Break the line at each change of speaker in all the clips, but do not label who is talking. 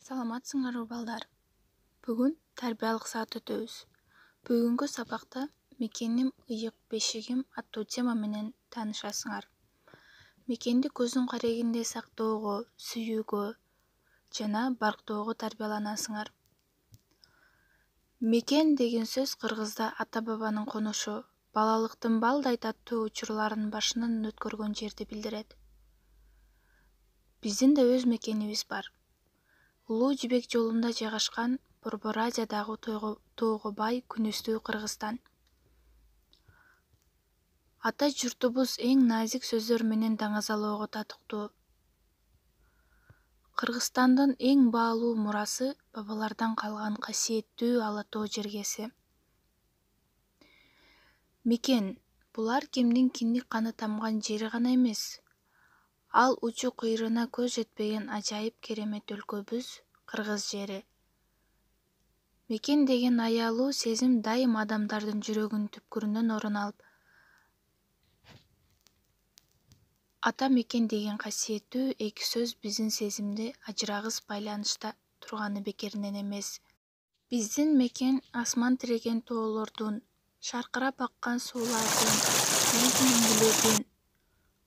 Саламатсыңарбы балдар. Бүгін тәрбиялық саат өтөбүз. Бүгүнкү сабакта мекеним ыйык бешигим аттуу тема менен таанышасыңар. Мекенди көздүн карегинде сактоого, сүйүүгө жана барктоого тарбияланасыңар. Мекен деген сөз кыргызда ата-бабанын конушу, балалыктын балдай таттуу учурларынын башынан өткөргөн жерди билдирет. Биздин да өз мекенибиз бар. Улуу Жибек жолунда жайгашкан Борбор Азиядагы тоого бай күнүстүү Кыргызстан. Ата журтубуз эң назик сөздөр менен даңазалоого татыктуу. Кыргызстандын эң баалуу мурасы бабалардан калган касиеттүү ала тоо жергеси. Мекен — булар кимдин киндик каны тамган жери гана эмес. Ал учу кыйрына көз жетпеген ажайып керемет өлкөбүз — Кыргыз жери. Мекен деген аялуу сезим дайым адамдардын жүрөгүнүн түпкүрүнөн орун алып, ата мекен деген касиеттүү эки сөз биздин сезимди ажырагыс байланышта турганы бекеринен эмес. Биздин мекен асман тиреген тоолордун, шаркырап аккан суулардын, биз мөңгүлөрдүн,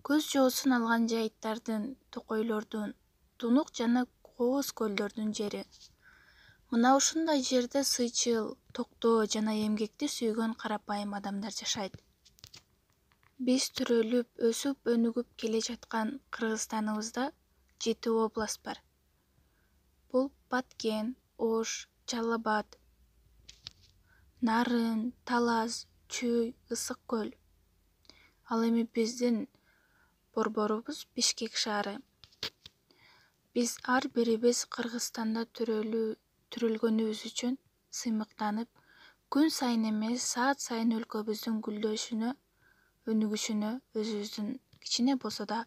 көз жоосун алган жайыттардын, токойлордун, тунук жана кооз көлдөрдүн жери. Мына ушундай жерде сыйчыл, токтоо жана эмгекти сүйгөн карапайым адамдар жашайт. Биз төрөлүп, өсүп, өнүгүп келе жаткан Кыргызстаныбызда 7 область бар. Бул Баткен, Ош, Жалал Абад, Нарын, Талас, Чүй, Ысык көл. Ал эми биздин борборубуз Бишкек шаары. Биз ар бирибиз Кыргызстанда төрөлгөнүбүз үчүн сыймыктанып, күн сайын эмес, саат сайын өлкөбүздүн гүлдөшүнө, өнүгүшүнө өзүбүздүн кичине болсо да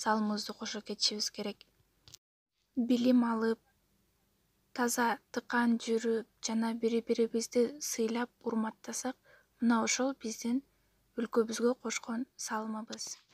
салымыбызды кошо кетишибиз керек. Билим алып, таза тыкан жүрүп жана бири-бирибизди сыйлап урматтасак, мына ошол биздин өлкөбүзгө кошкон салымыбыз.